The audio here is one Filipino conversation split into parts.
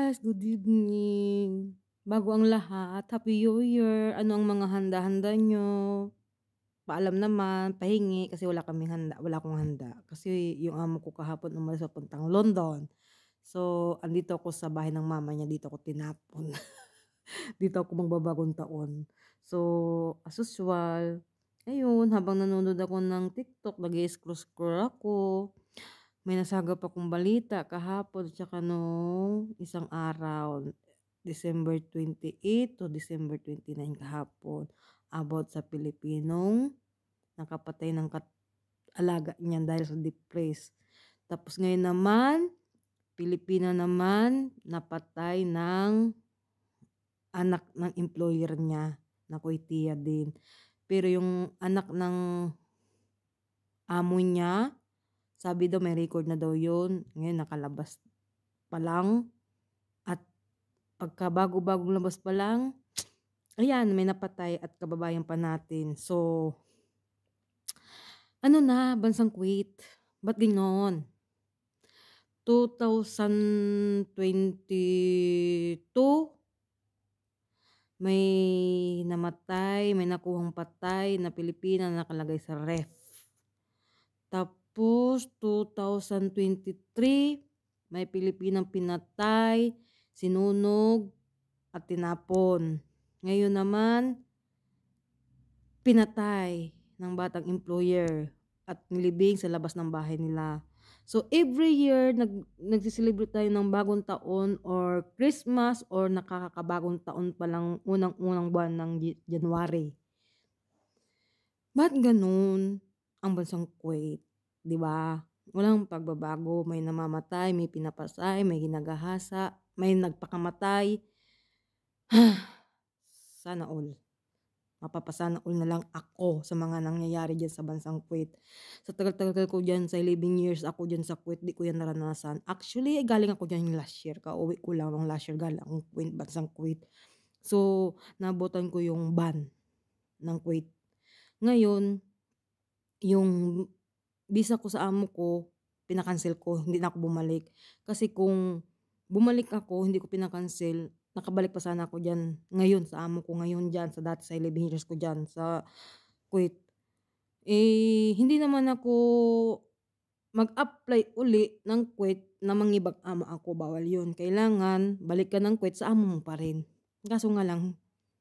guys, good evening. Bago ang lahat, Happy New Year. Ano ang mga handa-handa nyo? Paalam naman, pahingi kasi wala kaming handa, wala akong handa. Kasi yung amo ko kahapon umalis papuntang London. So, andito ako sa bahay ng mama niya, dito ako tinapon. Dito ako magbabagong taon. So, as usual, ayun, habang nanonood ako ng TikTok, nag-scroll-scroll ako. May nasagap akong balita kahapon tsaka nung isang araw, December 28 to December 29 kahapon, about sa Pilipinong nakapatay ng alaga niyan dahil sa depress. Tapos ngayon naman, Pilipina naman napatay ng anak ng employer niya na Kuwaitia din. Pero yung anak ng amo niya, sabi daw may record na daw yun. Ngayon nakalabas pa lang. At pagka bago-bagong labas pa lang, ayan, may napatay at kababayan pa natin. So, ano na, bansang Kuwait? Ba't ganoon? 2022, may namatay, may nakuhang patay na Pilipina na nakalagay sa ref. Tapos, 2023, may Pilipinang pinatay, sinunog, at tinapon. Ngayon naman, pinatay ng batang employer at nilibing sa labas ng bahay nila. So, every year, nagsiselebrate tayo ng bagong taon or Christmas or nakakabagong taon pa lang unang-unang buwan ng January. Ba't ganun ang bansang Kuwait? Diba? Walang pagbabago. May namamatay, may pinapasay, may ginagahasa, may nagpakamatay. Sana all. Mapapasana all na lang ako sa mga nangyayari dyan sa bansang Kuwait. Sa tagal-tagal ko dyan, sa 11 years ako dyan sa Kuwait, di ko yan naranasan. Actually, galing ako dyan yung last year. Kauwi ko lang ng last year galing akong Kuwait, bansang Kuwait. So, nabutan ko yung ban ng Kuwait. Ngayon, yung visa ko sa amo ko, pinakancel ko, hindi na ako bumalik. Kasi kung bumalik ako, hindi ko pinakancel, nakabalik pa sana ako dyan ngayon sa amo ko ngayon dyan, sa dati sa 11 years ko dyan sa Kuwait. Hindi naman ako mag-apply uli ng Kuwait na mangibag amo ako, bawal yun. Kailangan balik ka ng Kuwait sa amo mo pa rin. Kaso nga lang,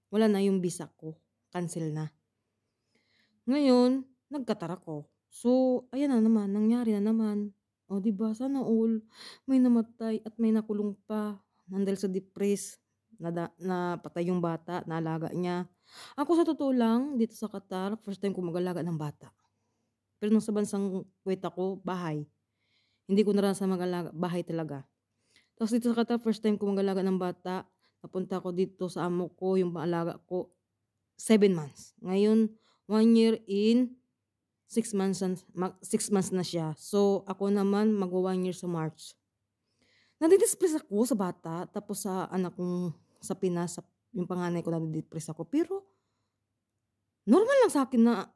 wala na yung visa ko, cancel na. Ngayon, nagkatara ko. So, ayan na naman, nangyari na naman. O, diba, sana all, may namatay at may nakulong pa. Nandal sa depress, napatay yung bata, naalaga niya. Ako sa totoo lang, dito sa Qatar, first time ko mag-alaga ng bata. Pero nung sa bansang Kuwait ako, bahay. Hindi ko naranasan mag-alaga, bahay talaga. Tapos dito sa Qatar, first time ko mag-alaga ng bata. Napunta ko dito sa amo ko, yung paalaga ko, 7 months. Ngayon, 1 year in 6 months, 6 months na siya. So, ako naman, mag-1 year sa March. Nadidepress ako sa bata, tapos sa anak kong sa Pinas, yung panganay ko nadidepress ako. Pero, normal lang sa akin na,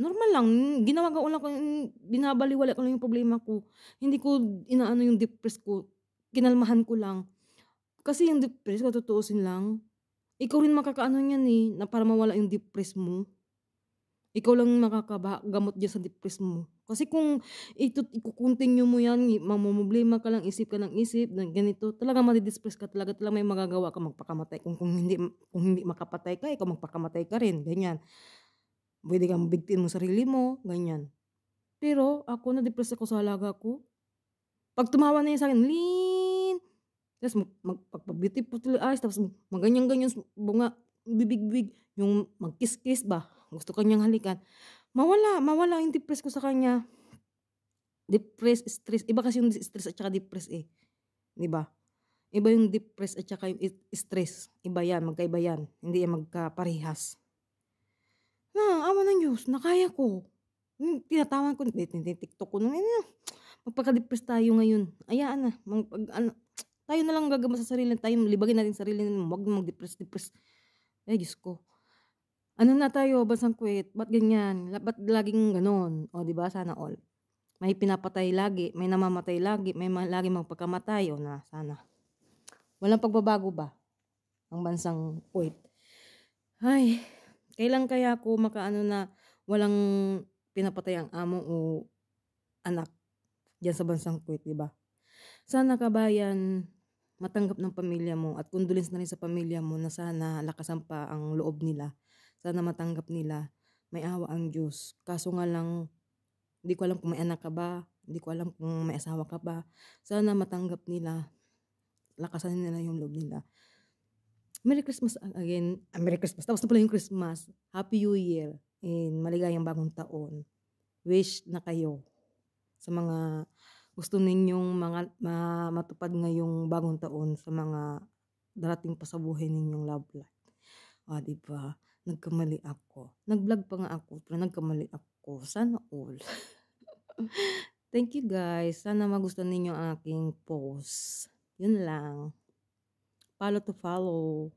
normal lang, ginawa ko lang, binabaliwala ko lang yung problema ko. Hindi ko inaano yung depress ko, kinalmahan ko lang. Kasi yung depress ko, tutuusin lang, ikaw rin makakaano niyan na para mawala yung depress mo. Ikaw lang makakagamot dyan sa depress mo. Kasi kung i-continue mo yan, mamumblema ka lang, isip ka ng isip, na ganito, talaga madidepress ka talaga, talaga may magagawa ka magpakamatay. Kung hindi makapatay ka, ikaw magpakamatay ka rin, ganyan. Pwede kang bigtin mo sarili mo, ganyan. Pero ako, na-depress ako sa alaga ko. Pag tumawa na yun sa akin, Lin! Tapos magpag-beautiful eyes, tapos maganyan-ganyan, bunga, bibig-big, yung mag-kiss-kiss ba? Gusto kanyang halikan. Mawala yung depress ko sa kanya. Depress, stress. Iba kasi yung stress at saka depress Diba? Iba yung depress at saka yung stress. Iba yan, magkaiba yan. Hindi yan magkaparehas. Awa ng Diyos, nakaya ko. Tinatawan ko, TikTok ko. Magpaka-depress tayo ngayon. Ayaan na. Tayo na lang gagamot sa sarili tayo. Libagin natin sarili natin. Huwag mag-depress. Ay, Diyos ko. Ano na tayo, bansang Kuwait? Ba't ganyan? Ba't laging ganon? O, diba? Sana all. May pinapatay lagi, may namamatay lagi, may lagi magpagkamatay. O na, sana. Walang pagbabago ba ang bansang Kuwait? Ay, kailan kaya ako makaano na walang pinapatay ang amo o anak diyan sa bansang Kuwait, 'di ba? Sana kabayan matanggap ng pamilya mo at condolence na rin sa pamilya mo na sana lakasan pa ang loob nila. Sana matanggap nila. May awa ang Diyos. Kaso nga lang, hindi ko alam kung may anak ka ba, hindi ko alam kung may asawa ka ba. Sana matanggap nila, lakasan nila yung loob nila. Merry Christmas again. Merry Christmas. Tapos na pala yung Christmas. Happy New Year. And maligayang bagong taon. Wish na kayo sa mga gusto ninyong matupad ngayong bagong taon sa mga darating pa sa buhay ninyong love life. Diba? Nagkamali ako. Nag-vlog pa nga ako, pero nagkamali ako. Sana all. Thank you guys. Sana magustuhan ninyo ang aking post. Yun lang. Follow to follow.